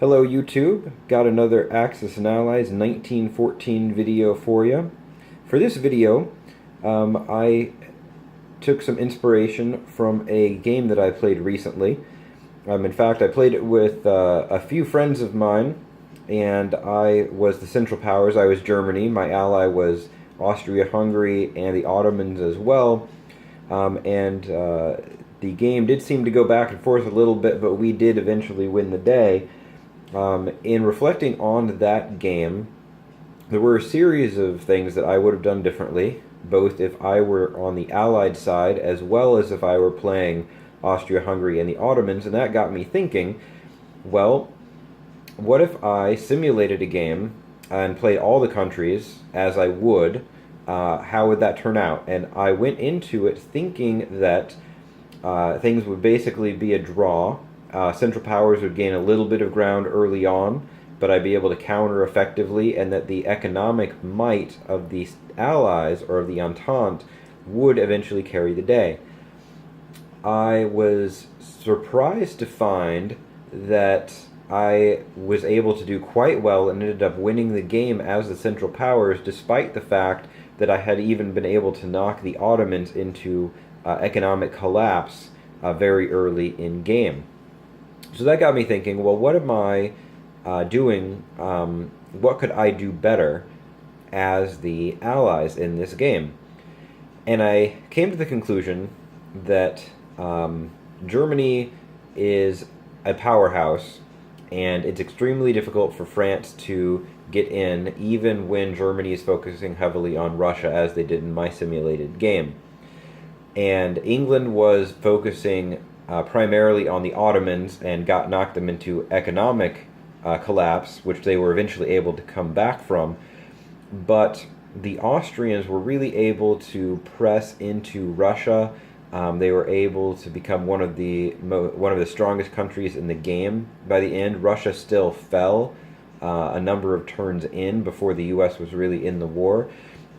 Hello YouTube, got another Axis and Allies 1914 video for you. For this video, I took some inspiration from a game that I played recently. In fact, I played it with a few friends of mine, and I was the Central Powers. I was Germany, my ally was Austria-Hungary and the Ottomans as well. The game did seem to go back and forth a little bit, but we did eventually win the day. In reflecting on that game, there were a series of things that I would have done differently, both if I were on the Allied side as well as if I were playing Austria-Hungary and the Ottomans, and that got me thinking, well, what if I simulated a game and played all the countries as I would? How would that turn out? And I went into it thinking that things would basically be a draw. Central Powers would gain a little bit of ground early on, but I'd be able to counter effectively, and that the economic might of the Allies, or of the Entente, would eventually carry the day. I was surprised to find that I was able to do quite well and ended up winning the game as the Central Powers, despite the fact that I had even been able to knock the Ottomans into economic collapse very early in game. So that got me thinking, well, what am I doing? What could I do better as the Allies in this game? And I came to the conclusion that Germany is a powerhouse, and it's extremely difficult for France to get in, even when Germany is focusing heavily on Russia, as they did in my simulated game. And England was focusing primarily on the Ottomans and knocked them into economic collapse, which they were eventually able to come back from. But the Austrians were really able to press into Russia. They were able to become one of the strongest countries in the game. By the end, Russia still fell a number of turns in before the U.S. was really in the war.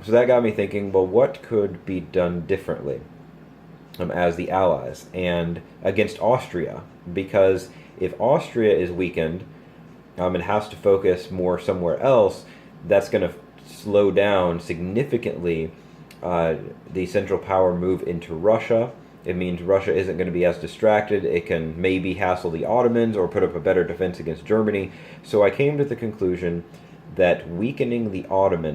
So that got me thinking, well, what could be done differently as the Allies and against Austria? Because if Austria is weakened and has to focus more somewhere else, that's going to slow down significantly the Central Power move into Russia. It means Russia isn't going to be as distracted. It can maybe hassle the Ottomans or put up a better defense against Germany. So I came to the conclusion that weakening Austria,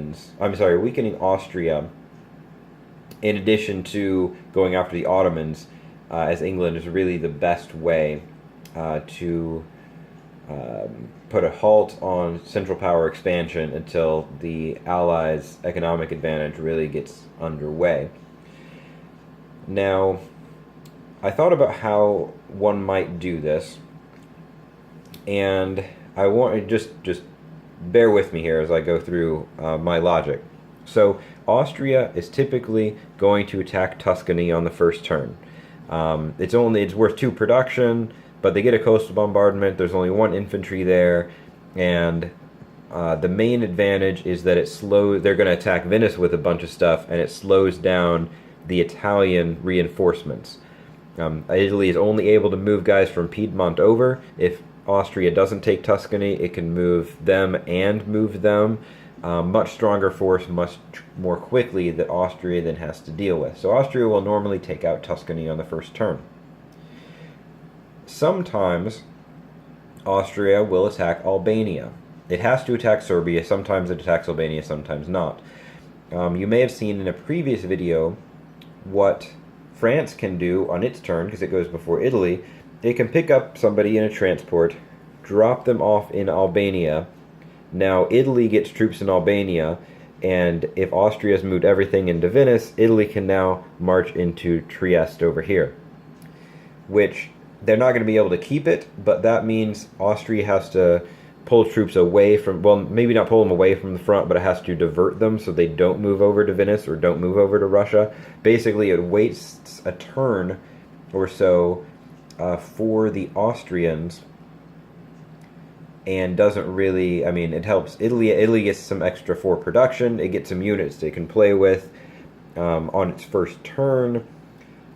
in addition to going after the Ottomans as England, is really the best way to put a halt on Central Power expansion until the Allies' economic advantage really gets underway. Now, I thought about how one might do this, and I want to just bear with me here as I go through my logic. So Austria is typically going to attack Tuscany on the first turn. It's worth 2 production, but they get a coastal bombardment. There's only 1 infantry there, and the main advantage is that they're going to attack Venice with a bunch of stuff, and it slows down the Italian reinforcements. Italy is only able to move guys from Piedmont over. If Austria doesn't take Tuscany, it can move them and move them. Much stronger force, much more quickly, that Austria then has to deal with. So Austria will normally take out Tuscany on the first turn. Sometimes Austria will attack Albania. It has to attack Serbia. Sometimes it attacks Albania, sometimes not. You may have seen in a previous video what France can do on its turn, because it goes before Italy. It can pick up somebody in a transport, drop them off in Albania. Now Italy gets troops in Albania, and if Austria has moved everything into Venice, Italy can now march into Trieste over here. Which, they're not going to be able to keep it, but that means Austria has to pull troops away from, well, maybe not pull them away from the front, but it has to divert them so they don't move over to Venice or don't move over to Russia. Basically, it wastes a turn or so for the Austrians, and doesn't really, it helps Italy. Italy gets some extra for production. It gets some units they can play with on its first turn.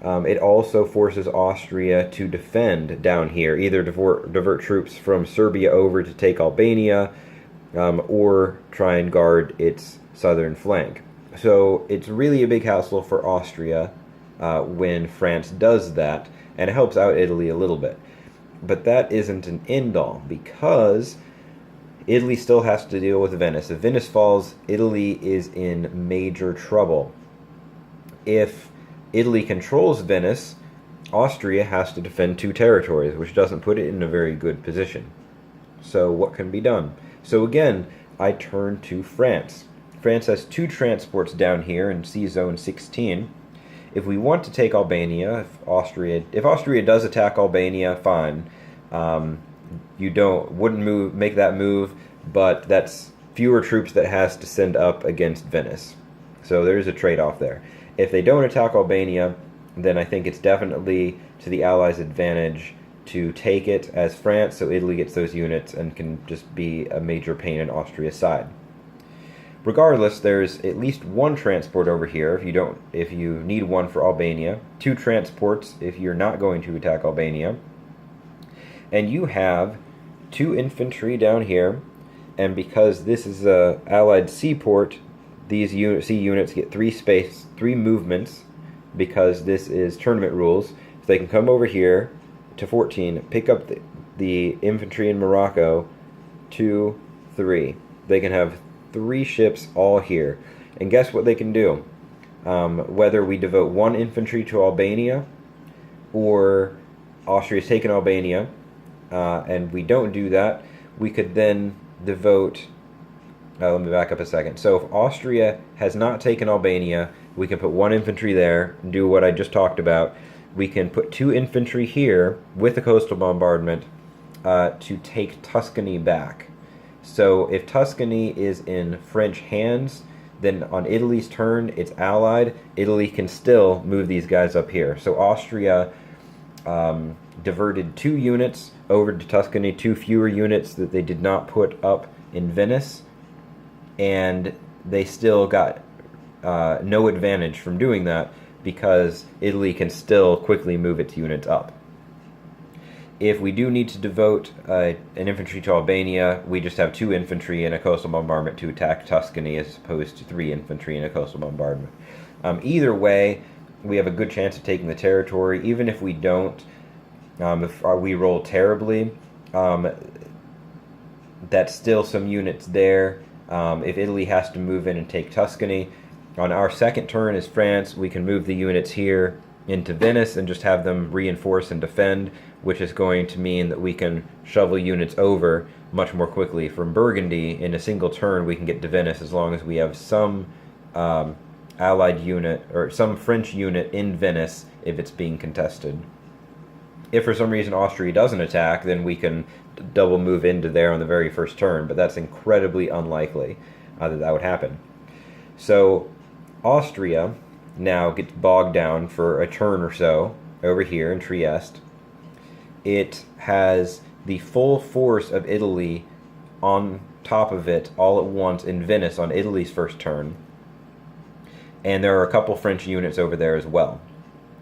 It also forces Austria to defend down here, either divert troops from Serbia over to take Albania, or try and guard its southern flank. So it's really a big hassle for Austria when France does that, and it helps out Italy a little bit. But that isn't an end-all, because Italy still has to deal with Venice. If Venice falls, Italy is in major trouble. If Italy controls Venice, Austria has to defend two territories, which doesn't put it in a very good position. So what can be done? So again, I turn to France. France has two transports down here in Sea Zone 16. If we want to take Albania, if Austria does attack Albania, fine. You wouldn't make that move, but that's fewer troops that has to send up against Venice. So there's a trade-off there. If they don't attack Albania, then I think it's definitely to the Allies' advantage to take it as France, so Italy gets those units and can just be a major pain in Austria's side. Regardless, there's at least one transport over here if you need one for Albania, two transports if you're not going to attack Albania, and you have two infantry down here, and because this is a Allied seaport, these sea units get three movements, because this is tournament rules. So they can come over here to 14, pick up the infantry in Morocco, 2, 3. They can have 3 ships all here. And guess what they can do? Whether we devote 1 infantry to Albania, or Austria's taken Albania, and we don't do that, we could then devote... let me back up a second. So if Austria has not taken Albania, we can put 1 infantry there, do what I just talked about. We can put 2 infantry here with the coastal bombardment to take Tuscany back. So if Tuscany is in French hands, then on Italy's turn, it's allied. Italy can still move these guys up here. So Austria diverted 2 units over to Tuscany, 2 fewer units that they did not put up in Venice, and they still got no advantage from doing that, because Italy can still quickly move its units up. If we do need to devote an infantry to Albania, we just have 2 infantry and a coastal bombardment to attack Tuscany, as opposed to 3 infantry and a coastal bombardment. Either way, we have a good chance of taking the territory. Even if we don't, if we roll terribly, that's still some units there. If Italy has to move in and take Tuscany, on our second turn as France, we can move the units here into Venice and just have them reinforce and defend, which is going to mean that we can shovel units over much more quickly. From Burgundy, in a single turn, we can get to Venice as long as we have some Allied unit or some French unit in Venice if it's being contested. If for some reason Austria doesn't attack, then we can double move into there on the very first turn, but that's incredibly unlikely that would happen. So Austria now gets bogged down for a turn or so over here in Trieste. It has the full force of Italy on top of it all at once in Venice on Italy's first turn, and there are a couple French units over there as well.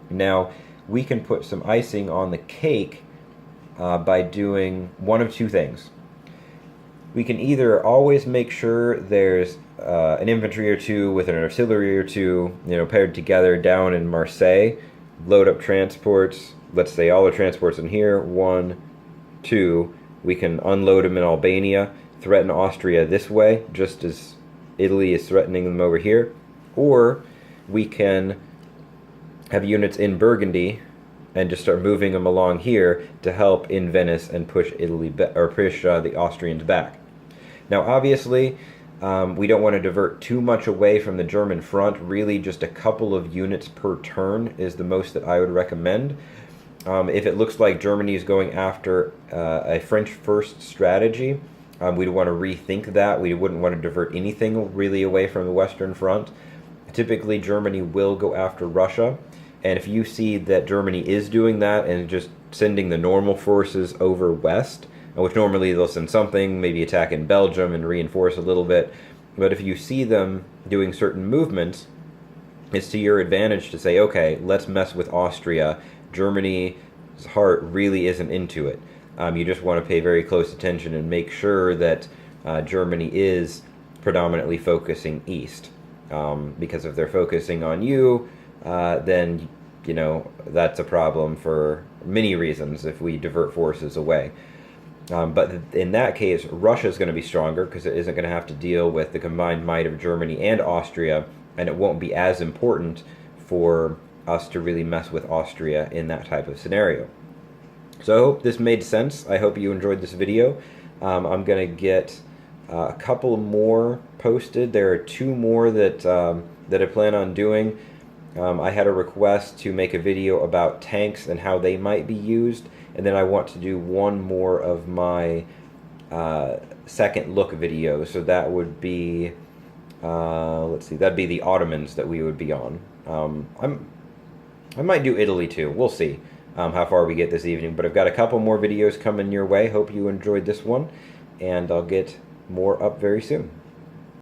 Now, we can put some icing on the cake by doing one of 2 things. We can either always make sure there's an infantry or 2 with an artillery or 2, paired together down in Marseille, load up transports. Let's say all the transports in here, 1, 2. We can unload them in Albania, threaten Austria this way, just as Italy is threatening them over here. Or we can have units in Burgundy and just start moving them along here to help in Venice and push the Austrians back. Now, obviously, we don't want to divert too much away from the German front. Really, just a couple of units per turn is the most that I would recommend. If it looks like Germany is going after a French first strategy, we'd want to rethink that. We wouldn't want to divert anything really away from the Western front. Typically, Germany will go after Russia, and if you see that Germany is doing that and just sending the normal forces over west, which normally they'll send something, maybe attack in Belgium and reinforce a little bit, but if you see them doing certain movements, it's to your advantage to say, okay, let's mess with Austria. Germany's heart really isn't into it. You just want to pay very close attention and make sure that Germany is predominantly focusing east. Because if they're focusing on you, then, you know, that's a problem for many reasons if we divert forces away. But in that case, Russia is going to be stronger because it isn't going to have to deal with the combined might of Germany and Austria, and it won't be as important for us to really mess with Austria in that type of scenario. So I hope this made sense. I hope you enjoyed this video. I'm going to get a couple more posted. There are 2 more that that I plan on doing. I had a request to make a video about tanks and how they might be used, and then I want to do 1 more of my second look video. So that would be, let's see, that'd be the Ottomans that we would be on. I might do Italy too. We'll see how far we get this evening. But I've got a couple more videos coming your way. Hope you enjoyed this one, and I'll get more up very soon.